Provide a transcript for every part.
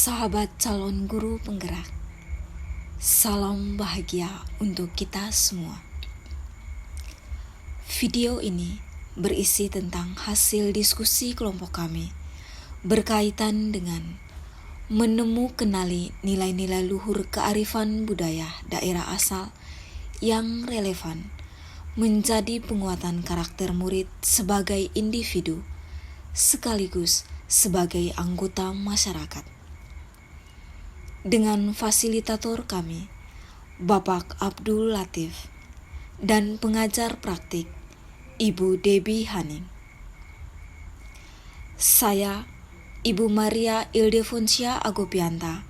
Sahabat calon guru penggerak, salam bahagia untuk kita semua. Video ini berisi tentang hasil diskusi kelompok kami berkaitan dengan kenali nilai-nilai luhur kearifan budaya daerah asal yang relevan menjadi penguatan karakter murid sebagai individu sekaligus sebagai anggota masyarakat. Dengan fasilitator kami, Bapak Abdul Latif, dan pengajar praktik, Ibu Debbie Haning. Saya, Ibu Maria Ildefonsia Agopianta,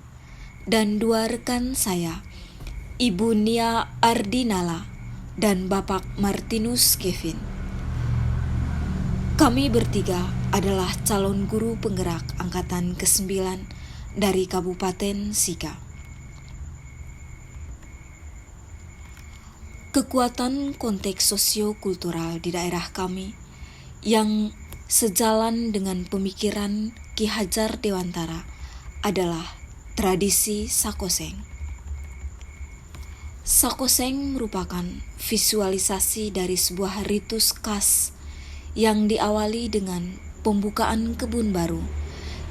dan dua rekan saya, Ibu Nia Ardinala dan Bapak Martinus Kevin. Kami bertiga adalah calon guru penggerak angkatan ke-9 dari Kabupaten Sika. Kekuatan konteks sosio-kultural di daerah kami yang sejalan dengan pemikiran Ki Hajar Dewantara adalah tradisi Sakoseng. Sakoseng merupakan visualisasi dari sebuah ritus khas yang diawali dengan pembukaan kebun baru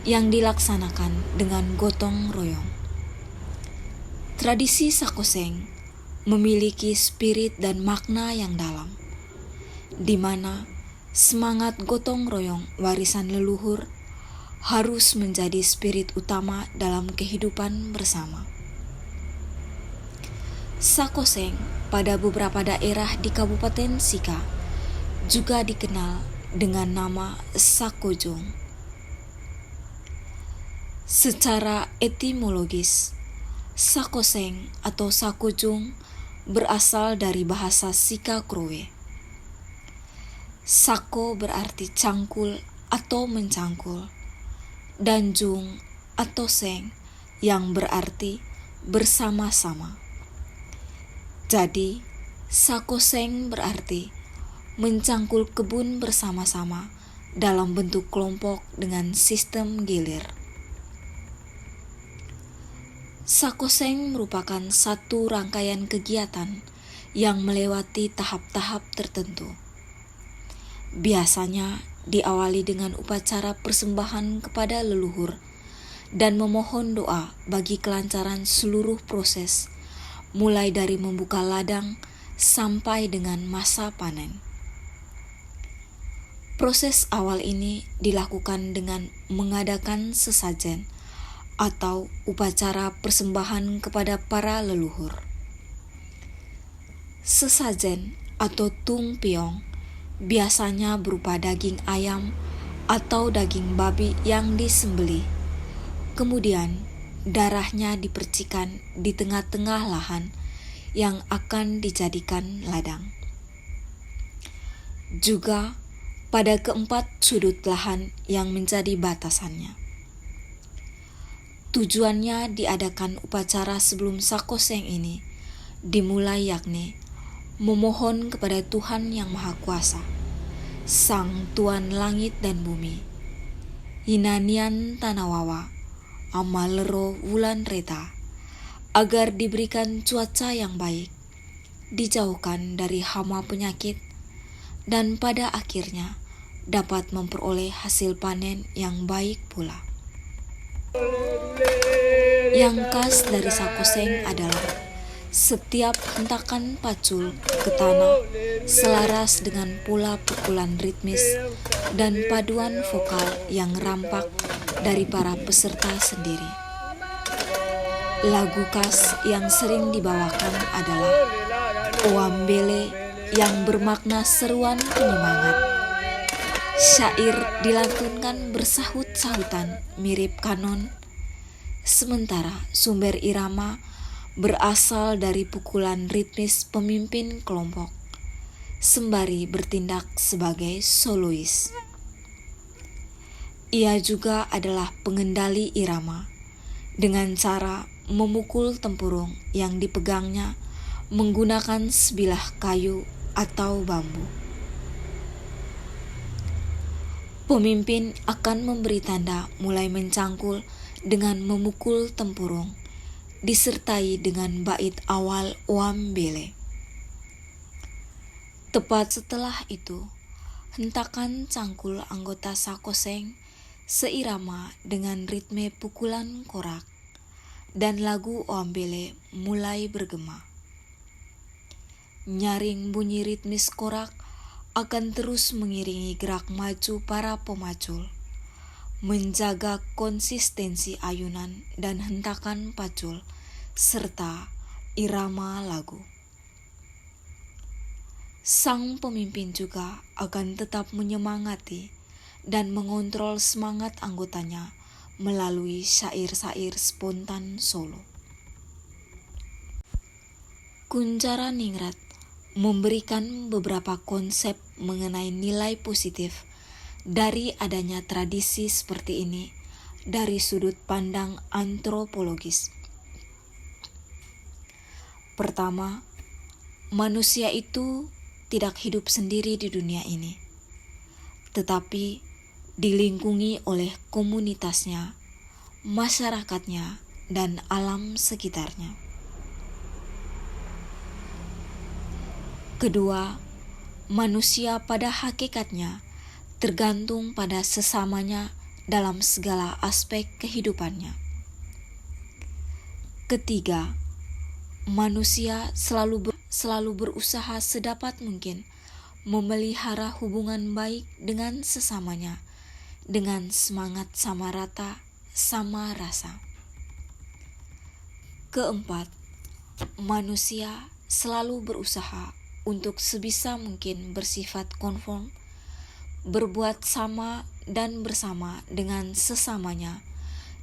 yang dilaksanakan dengan gotong royong. Tradisi Sakoseng memiliki spirit dan makna yang dalam, di mana semangat gotong royong warisan leluhur harus menjadi spirit utama dalam kehidupan bersama. Sakoseng pada beberapa daerah di Kabupaten Sika juga dikenal dengan nama Sakojong. Secara etimologis, Sakoseng atau Sakojong berasal dari bahasa Sika Krowe. Sako berarti cangkul atau mencangkul, dan jung atau seng yang berarti bersama-sama. Jadi, Sakoseng berarti mencangkul kebun bersama-sama dalam bentuk kelompok dengan sistem gilir. Sakoseng merupakan satu rangkaian kegiatan yang melewati tahap-tahap tertentu. Biasanya diawali dengan upacara persembahan kepada leluhur dan memohon doa bagi kelancaran seluruh proses, mulai dari membuka ladang sampai dengan masa panen. Proses awal ini dilakukan dengan mengadakan sesajen atau upacara persembahan kepada para leluhur. Sesajen atau tung piong biasanya berupa daging ayam atau daging babi yang disembelih. Kemudian darahnya dipercikan di tengah-tengah lahan yang akan dijadikan ladang. Juga pada keempat sudut lahan yang menjadi batasannya. Tujuannya diadakan upacara sebelum Sakoseng ini dimulai, yakni memohon kepada Tuhan Yang Maha Kuasa, Sang Tuan Langit dan Bumi, Hinanian Tanawawa, Amalero Wulan Reta, agar diberikan cuaca yang baik, dijauhkan dari hama penyakit, dan pada akhirnya dapat memperoleh hasil panen yang baik pula. Yang khas dari Sakoseng adalah setiap hentakan pacul ke tanah selaras dengan pola pukulan ritmis dan paduan vokal yang rampak dari para peserta sendiri. Lagu khas yang sering dibawakan adalah Oambele yang bermakna seruan penyemangat. Syair dilantunkan bersahut-sahutan mirip kanon, sementara sumber irama berasal dari pukulan ritmis pemimpin kelompok, sembari bertindak sebagai solois. Ia juga adalah pengendali irama dengan cara memukul tempurung yang dipegangnya menggunakan sebilah kayu atau bambu. Pemimpin akan memberi tanda mulai mencangkul dengan memukul tempurung, disertai dengan bait awal Oambele. Tepat setelah itu, hentakan cangkul anggota Sakoseng seirama dengan ritme pukulan korak, dan lagu Oambele mulai bergema. Nyaring bunyi ritmis korak akan terus mengiringi gerak maju para pemacul, menjaga konsistensi ayunan dan hentakan pacul, serta irama lagu. Sang pemimpin juga akan tetap menyemangati dan mengontrol semangat anggotanya melalui syair-syair spontan solo. Kunjara Ningrat memberikan beberapa konsep mengenai nilai positif dari adanya tradisi seperti ini dari sudut pandang antropologis. Pertama, manusia itu tidak hidup sendiri di dunia ini, tetapi dilingkungi oleh komunitasnya, masyarakatnya, dan alam sekitarnya. Kedua, manusia pada hakikatnya tergantung pada sesamanya dalam segala aspek kehidupannya. Ketiga, manusia selalu berusaha sedapat mungkin memelihara hubungan baik dengan sesamanya dengan semangat sama rata, sama rasa. Keempat, manusia selalu berusaha untuk sebisa mungkin bersifat konform, berbuat sama dan bersama dengan sesamanya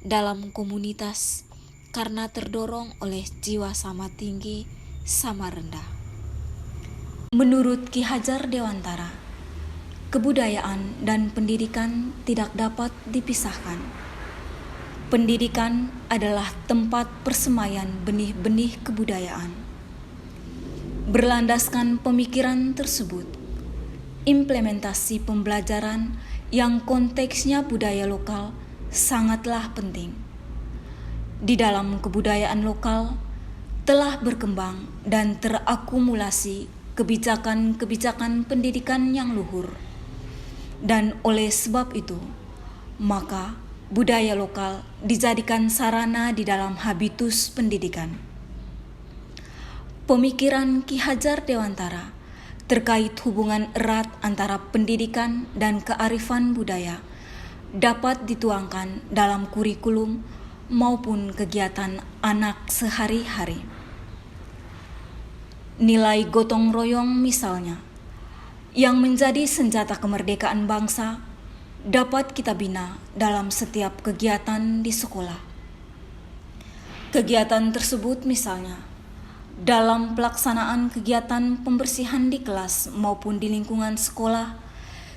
dalam komunitas karena terdorong oleh jiwa sama tinggi, sama rendah. Menurut Ki Hajar Dewantara, kebudayaan dan pendidikan tidak dapat dipisahkan. Pendidikan adalah tempat persemaian benih-benih kebudayaan. Berlandaskan pemikiran tersebut, implementasi pembelajaran yang konteksnya budaya lokal sangatlah penting. Di dalam kebudayaan lokal telah berkembang dan terakumulasi kebijakan-kebijakan pendidikan yang luhur. Dan oleh sebab itu, maka budaya lokal dijadikan sarana di dalam habitus pendidikan. Pemikiran Ki Hajar Dewantara terkait hubungan erat antara pendidikan dan kearifan budaya dapat dituangkan dalam kurikulum maupun kegiatan anak sehari-hari. Nilai gotong royong misalnya, yang menjadi senjata kemerdekaan bangsa, dapat kita bina dalam setiap kegiatan di sekolah. Kegiatan tersebut misalnya, dalam pelaksanaan kegiatan pembersihan di kelas maupun di lingkungan sekolah,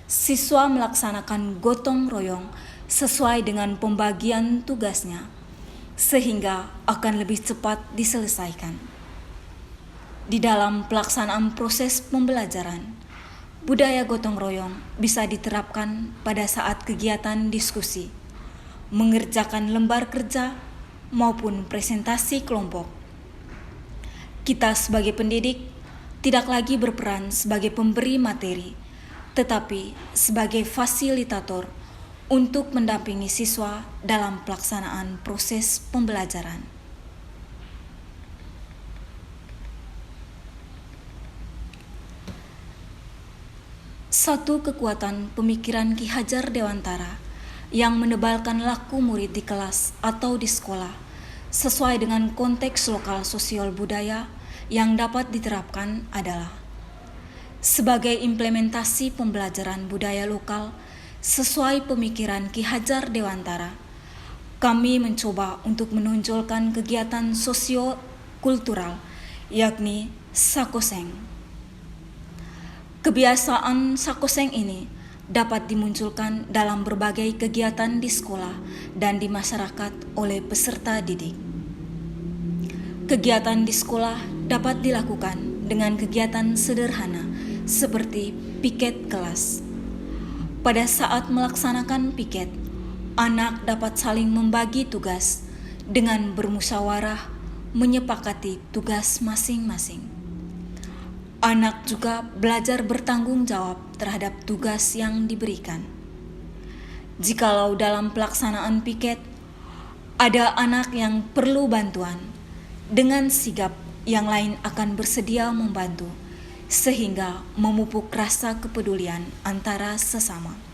siswa melaksanakan gotong royong sesuai dengan pembagian tugasnya, sehingga akan lebih cepat diselesaikan. Di dalam pelaksanaan proses pembelajaran, budaya gotong royong bisa diterapkan pada saat kegiatan diskusi, mengerjakan lembar kerja, maupun presentasi kelompok. Kita sebagai pendidik tidak lagi berperan sebagai pemberi materi, tetapi sebagai fasilitator untuk mendampingi siswa dalam pelaksanaan proses pembelajaran. Satu kekuatan pemikiran Ki Hajar Dewantara yang menebalkan laku murid di kelas atau di sekolah sesuai dengan konteks lokal sosial budaya yang dapat diterapkan adalah sebagai implementasi pembelajaran budaya lokal sesuai pemikiran Ki Hajar Dewantara. Kami mencoba untuk menonjolkan kegiatan sosio-kultural, yakni Sakoseng. Kebiasaan Sakoseng ini dapat dimunculkan dalam berbagai kegiatan di sekolah dan di masyarakat oleh peserta didik. Kegiatan di sekolah dapat dilakukan dengan kegiatan sederhana seperti piket kelas. Pada saat melaksanakan piket, anak dapat saling membagi tugas dengan bermusyawarah menyepakati tugas masing-masing. Anak juga belajar bertanggung jawab terhadap tugas yang diberikan. Jikalau dalam pelaksanaan piket ada anak yang perlu bantuan, dengan sigap yang lain akan bersedia membantu, sehingga memupuk rasa kepedulian antara sesama.